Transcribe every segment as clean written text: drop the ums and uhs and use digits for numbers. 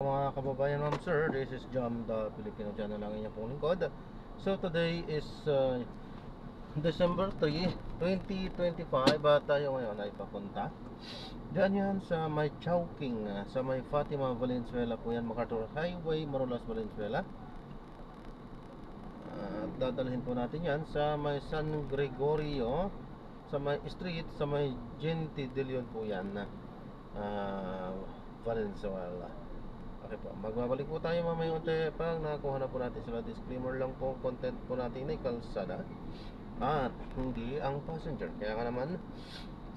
Mga kababayan, ma'am sir, this is Jam, the Filipino channel lang inyong pong lingkod. So today is December 3, 2025 at tayo ngayon ay papunta diyan yan sa may Chowking, sa may Fatima Valenzuela po yan, MacArthur Highway, Malolos, Valenzuela. Dadalhin po natin yan sa may San Gregorio, sa may street, sa may Gente de Leon po yan, Valenzuela. Okay po, magbabalik po tayo mamaya unti pag nakakuha na po natin sila. Disclaimer lang po, content po natin ay kalsada at hindi ang passenger. Kaya nga naman,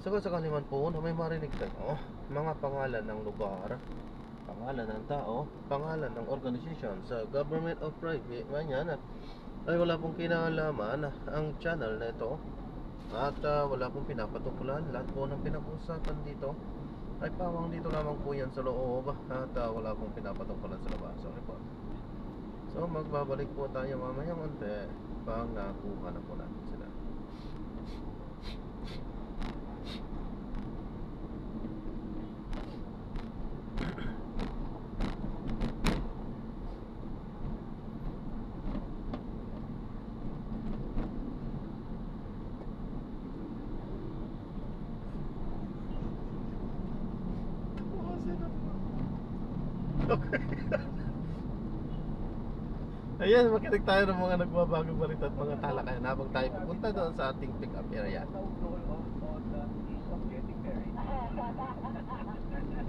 sakali man po na may marinig tayo mga pangalan ng lugar, pangalan ng tao, pangalan ng organisasyon sa government o private, manyan ay wala pong kinalaman ang channel na ito at wala pong pinapatukulan. Lahat po ng pinag-usapan dito ay pawang dito lamang po yan sa loob at wala pong pinapatungkulan sa labas. Okay po. So magbabalik po tayo mamaya unti pag nakuha na po natin sila. Okay. Ayan, makinig tayo ng mga nagbabagong balita at mga talakayan habang tayo pupunta doon sa ating pick-up area.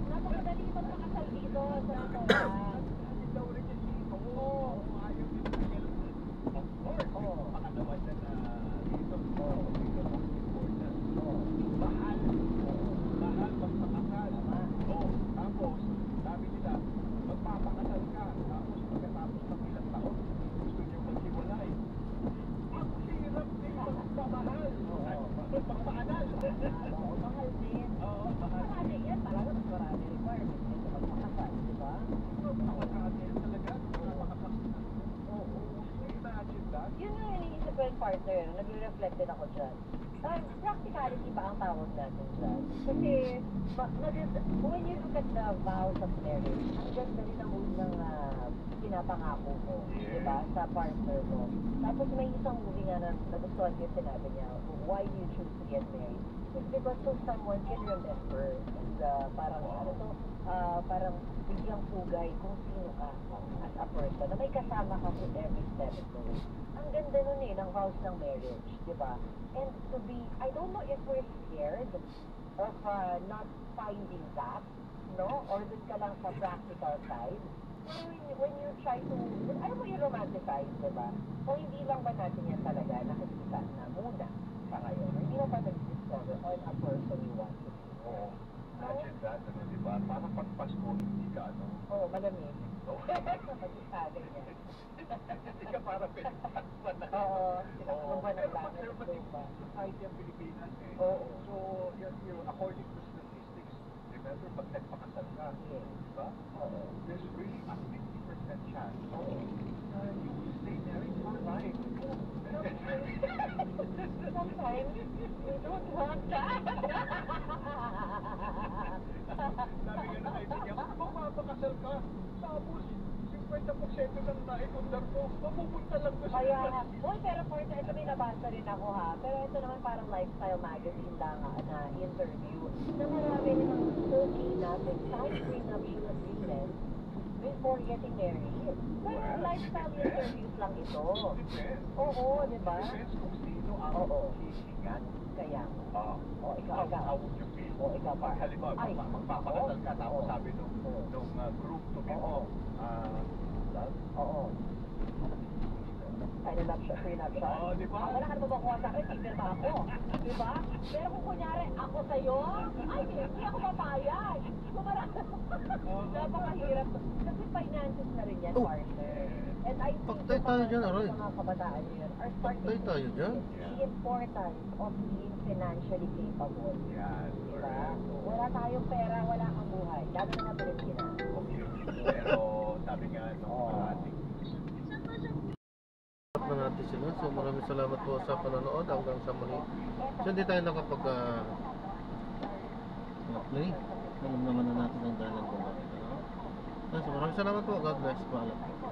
Napakadali magpakasal dito sa tapos sabi nila magpapakasal ka, tapos pagkatapos ng ilang taon gusto niyo maghiwalay. Ang hirap din magpamahal, magpapaanal. mahal din. Oo, mahal. Marami yan, talaga mas marami requirements dito magpakasal, di ba? Makakatil talaga, makakasal. Oo. Imagine that. Yun yung iniisip ko yung partner, nagre-reflect din ako dyan. Practicality pa ang tawag natin dyan. Kasi, when you look at the vows of marriage, ang ganda rin ang unang pinapangako mo, di ba, sa partner mo. Tapos may isang movie nga na nagustuhan ko yung sinabi niya, why do you choose to get married? It's because so someone can remember. And parang bigyang pugay kung sino ka as a person, na may kasama ka with every step of the way. Ang ganda nun ng vows ng marriage, di ba? And to be, I don't know if we're scared of not finding that, no? Or dun ka lang sa practical side. When you try to, ayaw mo i-romanticize, di ba? O hindi lang ba natin yan talaga nakikita na muna sa ngayon? Hindi mo pa nag-discover on a person you want to be. Oo. Imagine that, ano, di ba? Parang pag Pasko, hindi ka, ano? Oo, malamig. Mag-isagay niya. Hindi ka parang pinagtakpan na. Oo, tinakpan ba ng langit? Conservative society ang Pilipinas eh. Oo. So, according to statistics, remember, pag nagpakasal ka, Yes. di ba? Oo. There's really a 50% chance Oo. you will stay married for life. Sometimes, we don't want that. Sabi nga na kaibigan ko, mapapakasal ka, tapos 50% ng naipundar mo, mapupunta lang ko sa Kaya, pero for ito may nabasa rin ako ha. Pero ito naman parang lifestyle magazine lang na interview na marami namang okay na to sign prenuptial agreement before getting married. Pero lifestyle interviews lang ito. Oo, di ba? Depends kung sino ang Oo. hihingan. Kaya, Ikaw, how would you feel? ikaw pa. Pag halimbawa, Ay, magpapakasal ka, tapos oo. sabi nung group to be Oo. love? Oo. Ay, prenuptial. Oo, di ba? Wala ka na mabakuha sa akin, pipirma ako. Di ba? Pero kung kunyari, ako sa'yo, ay, hindi ako papayag. Napakahirap. Kasi finances na rin yan, partner. And I think Pagtay tayo dyan, Aroy. mga kabataan yun are starting Pagtay tayo dyan. the importance of being financially capable. Yan, Diba? Wala tayong pera, wala kang buhay. Lalo na Pilipinas. Okay. Pero sabi nga nung ating na natin sila. So maraming salamat po sa panonood hanggang sa muli. So hindi tayo nakapag play. Alam naman na natin ang dahilan kung bakit. So maraming salamat po. God bless. Paalam.